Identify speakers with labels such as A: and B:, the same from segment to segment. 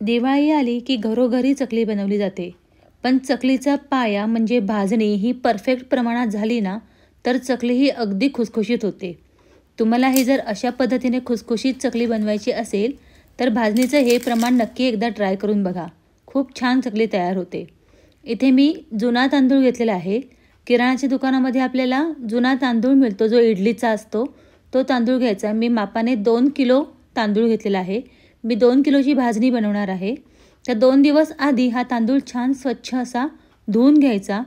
A: दिवाळी आली की घरोघरी चकली बनवली जाते. पण चकलीचा पाया म्हणजे भाजणी ही परफेक्ट प्रमाणात झाली ना, तर चकली ही अगदी खुसखुशीत होते. तुम्हाला हे जर अशा पद्धतीने खुसखुशीत चकली बनवायची असेल, तर भाजणीचं हे प्रमाण नक्की एकदा ट्राय करून बघा. खूप छान चकली तयार होते. इथे मी जुना तांदूळ घेतलेला आहे. किराणाच्या दुकानामध्ये आपल्याला जुना तांदूळ मिळतो, जो इडलीचा असतो. तो तांदूळ घ्यायचा. मी मापाने 2 किलो तांदूळ घेतलेला आहे. मी 2 किलोची भाजणी बनवणार आहे. तर 2 दिवस आधी हा तांदूळ छान स्वच्छ असा धुवून घ्यायचा.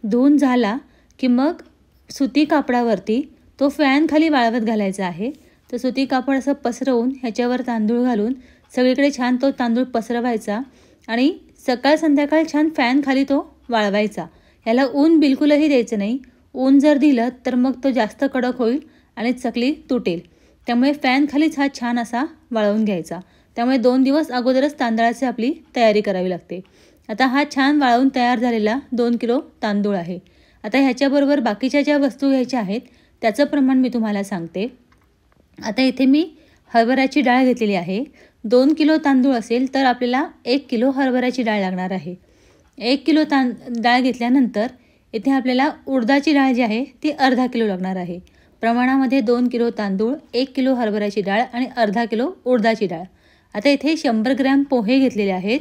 A: धुवून झाला की मग सुती कापडावरती तो फॅनखाली वाळवत घालायचा आहे. तर सुती कापड असं पसरवून ह्याच्यावर तांदूळ घालून सगळीकडे छान तो तांदूळ पसरवायचा आणि सकाळ संध्याकाळ छान फॅनखाली तो वाळवायचा. याला ऊन बिलकुलही द्यायचं नाही. ऊन जर दिलं तर मग तो जास्त कडक होईल आणि चकली तुटेल. त्यामुळे फॅनखालीच हा छान असा वाळवून घ्यायचा. त्यामुळे 2 दिवस अगोदरच तांदळाची आपली तयारी करावी लागते. आता हा छान वाळवून तयार झालेला 2 किलो तांदूळ आहे. आता ह्याच्याबरोबर बाकीच्या ज्या वस्तू घ्यायच्या आहेत त्याचं प्रमाण मी तुम्हाला सांगते. आता इथे मी हरभऱ्याची डाळ घेतलेली आहे. 2 किलो तांदूळ असेल तर आपल्याला 1 किलो हरभऱ्याची डाळ लागणार आहे. 1 किलो डाळ घेतल्यानंतर इथे आपल्याला उडदाची डाळ जी आहे ती अर्धा किलो लागणार आहे. प्रमाणामध्ये 2 किलो तांदूळ, 1 किलो हरभऱ्याची डाळ आणि अर्धा किलो उडदाची डाळ. आता इथे 100 ग्रॅम पोहे घेतलेले आहेत,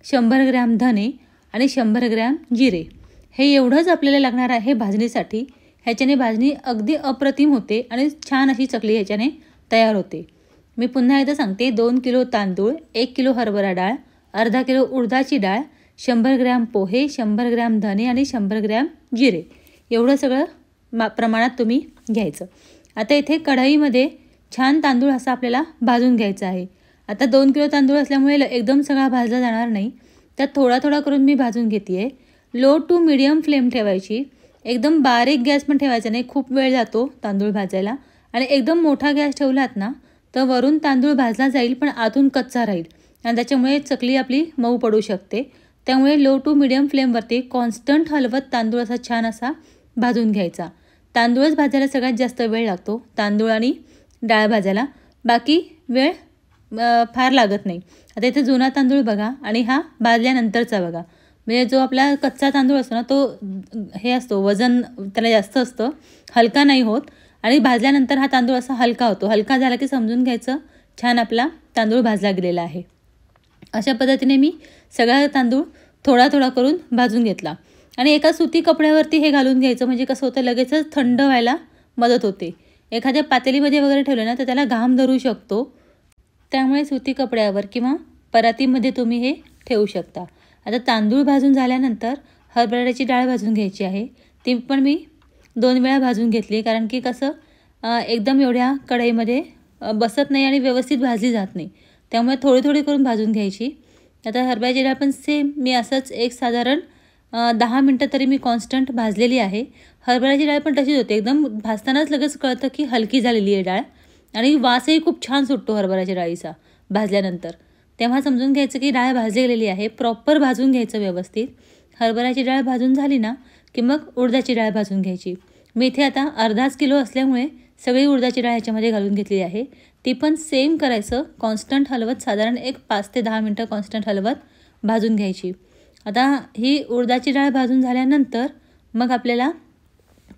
A: 100 ग्रॅम धने आणि 100 ग्रॅम जिरे. हे एवढंच आपल्याला लागणार आहे भाजणीसाठी. ह्याच्याने भाजणी अगदी अप्रतिम होते आणि छान अशी चकली ह्याच्याने तयार होते. मी पुन्हा एकदा सांगते. 2 किलो तांदूळ, 1 किलो हरभरा डाळ, अर्धा किलो उडदाची डाळ, 100 ग्रॅम पोहे, 100 ग्रॅम धने आणि 100 ग्रॅम जिरे. एवढं सगळं प्रमाणात तुम्ही घ्यायचं. आता इथे कढईमध्ये छान तांदूळ असा आपल्याला भाजून घ्यायचा आहे. आता 2 किलो तांदूळ असल्यामुळे एकदम सगळा भाजला जाणार नाही. त्यात थोडा थोडा करून मी भाजून घेते आहे. लो टू मीडियम फ्लेम ठेवायची. एकदम बारीक गॅस पण ठेवायचा नाही, खूप वेळ जातो तांदूळ भाजायला. आणि एकदम मोठा गॅस ठेवलात ना तर वरून तांदूळ भाजला जाईल पण आतून कच्चा राहील आणि त्याच्यामुळे चकली आपली मऊ पडू शकते. त्यामुळे लो टू मीडियम फ्लेमवरती कॉन्स्टंट हलवत तांदूळ असा छान असा भाजून घ्यायचा. तांदूळच भाजायला सगळ्यात जास्त वेळ लागतो, तांदूळ आणि डाळ भाजायला. बाकी वेळ फार लागत नाही. आता इथे जुना तांदूळ बघा आणि हा भाजल्यानंतरचा बघा. म्हणजे जो आपला कच्चा तांदूळ असतो ना तो हे असतो, वजन त्याला जास्त असतं, हलका नाही होत. आणि भाजल्यानंतर हा तांदूळ असा हलका होतो. हलका झाला की समजून घ्यायचं छान आपला तांदूळ भाजला गेलेला आहे. अशा पद्धतीने मी सगळा तांदूळ थोडा थोडा करून भाजून घेतला. आणि एका सुती कपड्यावरती हे घालून घ्यायचं, म्हणजे कसं होतं लगेचच थंड व्हायला मदत होते. एखाद्या पातेलीमध्ये वगैरे ठेवलं ना तर त्याला घाम धरू शकतो. त्यामुळे सुती कपड्यावर किंवा परातीमध्ये तुम्ही हे ठेवू शकता. आता तांदूळ भाजून झाल्यानंतर हरभऱ्याची डाळ भाजून घ्यायची आहे. ती पण मी 2 वेळा भाजून घेतली, कारण की कसं एकदम एवढ्या कढईमध्ये बसत नाही आणि व्यवस्थित भाजली जात नाही. त्यामुळे थोडी थोडी करून भाजून घ्यायची. आता हरभऱ्याची डाळ पण सेम मी असंच एक साधारण 10 मिनटं तरी मी कॉन्स्टंट भाजलेली आहे. हरभऱ्याची डाळ पण तशीच होते, एकदम भाजतानाच लगेच कळतं की हलकी झालेली आहे डाळ. आणि वासही खूप छान सुटतो हरभऱ्याच्या डाळीचा भाजल्यानंतर. तेव्हा समजून घ्यायचं की डाळ भाजली गेलेली आहे. प्रॉपर भाजून घ्यायचं व्यवस्थित. हरभऱ्याची डाळ भाजून झाली ना की मग उडदाची डाळ भाजून घ्यायची. मी इथे आता अर्धाच किलो असल्यामुळे सगळी उडदाची डाळ ह्याच्यामध्ये घालून घेतलेली आहे. ती पण सेम करायचं, कॉन्स्टंट हलवत साधारण एक 5 ते 10 मिनटं कॉन्स्टंट हलवत भाजून घ्यायची. आता ही उडदाची डाळ भाजून झाल्यानंतर मग आपल्याला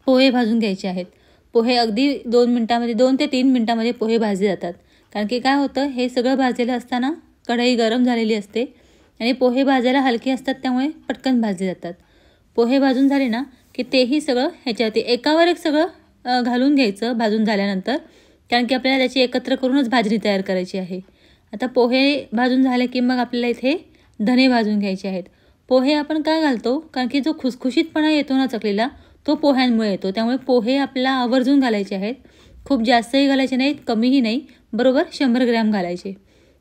A: पोहे भाजून घ्यायचे आहेत. पोहे अगदी 2 मिनटामध्ये 2 ते 3 मिनटामध्ये पोहे भाजले जातात. कारण की काय होतं, हे सगळं भाजलेलं असताना कढई गरम झालेली असते आणि पोहे भाजायला हलके असतात, त्यामुळे पटकन भाजले जातात. पोहे भाजून झाले ना की तेही सगळं ह्याच्यावरती एकावर एक सगळं घालून घ्यायचं भाजून झाल्यानंतर, कारण की आपल्याला त्याची एकत्र करूनच भाजणी तयार करायची आहे. आता पोहे भाजून झाले की मग आपल्याला इथे धने भाजून घ्यायचे आहेत. पोहे आपण काय घालतो, कारण की जो खुसखुशीतपणा येतो ना चकलीला तो पोह्यांमुळे येतो. त्यामुळे पोहे आपल्याला आवर्जून घालायचे आहेत. खूप जास्तही घालायचे नाहीत, कमीही नाही, बरोबर 100 ग्रॅम घालायचे.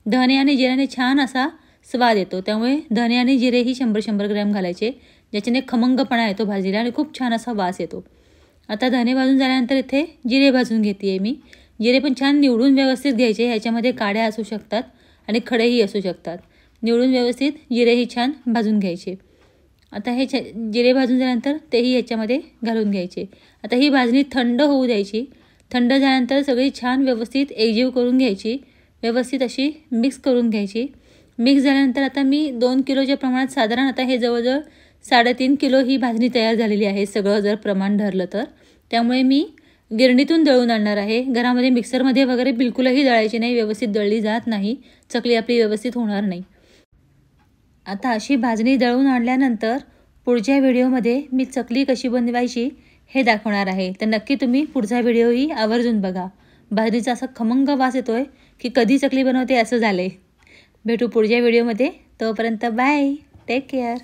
A: धने आणि जिऱ्याने छान असा स्वाद येतो, त्यामुळे धने आणि जिरेही 100 ग्रॅम घालायचे, ज्याच्याने खमंगपणा येतो भाजीला आणि खूप छान असा वास येतो. आता धने भाजून झाल्यानंतर इथे जिरे भाजून घेते आहे मी. जिरे पण छान निवडून व्यवस्थित घ्यायचे. ह्याच्यामध्ये काड्या असू शकतात आणि खडेही असू शकतात. निवडून व्यवस्थित जिरेही छान भाजून घ्यायचे. आता हे जिरे भाजून झाल्यानंतर तेही ह्याच्यामध्ये घालून घ्यायचे. आता ही भाजणी थंड होऊ द्यायची. थंड झाल्यानंतर सगळी छान व्यवस्थित एकजीव करून घ्यायची, व्यवस्थित अशी मिक्स करून घ्यायची. मिक्स झाल्यानंतर आता मी 2 किलोच्या प्रमाणात साधारण आता हे जवळजवळ 3.5 किलो ही भाजणी तयार झालेली आहे, सगळं जर प्रमाण धरलं तर. त्यामुळे मी गिरणीतून दळून आणणार आहे. घरामध्ये मिक्सरमध्ये वगैरे बिलकुलही दळायची नाही, व्यवस्थित दळली जात नाही, चकली आपली व्यवस्थित होणार नाही. आता अशी भाजणी दळून आणल्यानंतर पुढच्या व्हिडिओमध्ये मी चकली कशी बनवायची हे दाखवणार आहे. तर नक्की तुम्ही पुढचा व्हिडिओही आवर्जून बघा. भाजणीचा असा खमंग वास येतोय की कधी चकली बनवते असं झालंय. भेटू पुढच्या व्हिडिओमध्ये. तोपर्यंत बाय, टेक केअर.